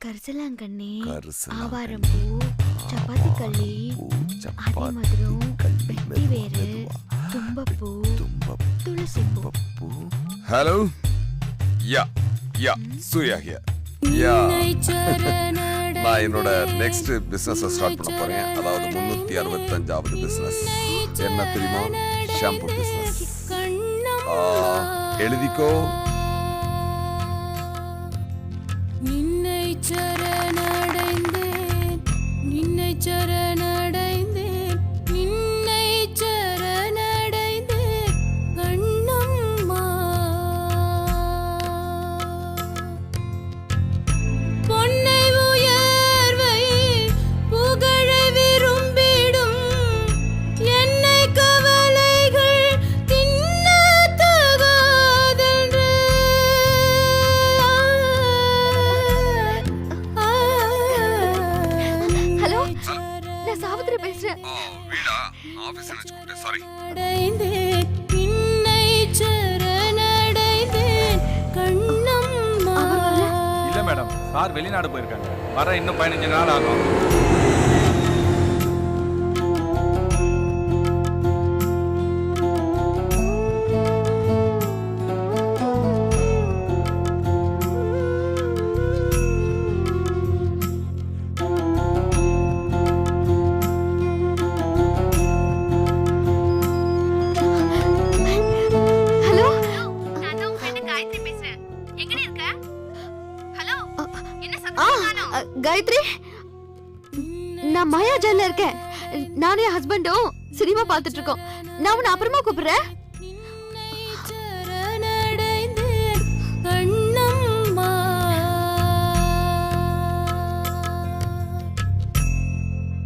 கரிசலாங்கண்ணி, ஆவாரம் பூ, சப்பாத்தி கள்ளி, அதிமதுரம், வெட்டி வேறு, தும்பப்பூ, துளசி பூ. Hello, yeah yeah Surya here. Yeah நான் என்னோட நெக்ஸ்ட் பிசினஸ் ஸ்டார்ட் பண்ண போறேன். அதாவது 365வது பிசினஸ். என்ன தெரியுமா? Shampoo business. எழுதிக்கோ. நின்னை சரணடைந்தேன், நின்னை சரணடைந்தேன், நின்னை சரணடைந்தேன் கண்ணம்மா. பொன்னை உயர்வை புகழ விரும்பிடும் என்னை கவலைகள் தின்ன தகாதென்று. ஹலோ, நான் சாவித்திரி பேசுறேன். வீடா? ஆபீஸ் நினைச்சுக்கிட்டே. சாரி. நின்னை சரணடைந்தேன் கண்ணம்மா. இல்ல மேடம், சார் வெளிநாடு போயிருக்காங்க. வர இன்னும் 15 நாள் ஆகும். ஹலோ, நான் தான் உங்க ஃப்ரெண்ட் காயத்ரி பேசுறேன். எங்கடி இருக்க? ஹலோ, என்ன ஆ, சத்தம் காணோம்? காயத்ரி, நான் மாயா ஜால இருக்கேன். நானே ஹஸ்பண்டும் சினிமா பார்த்துட்டு இருக்கோம். நான் உன்னை அப்புறமா கூப்பிடுறேன்.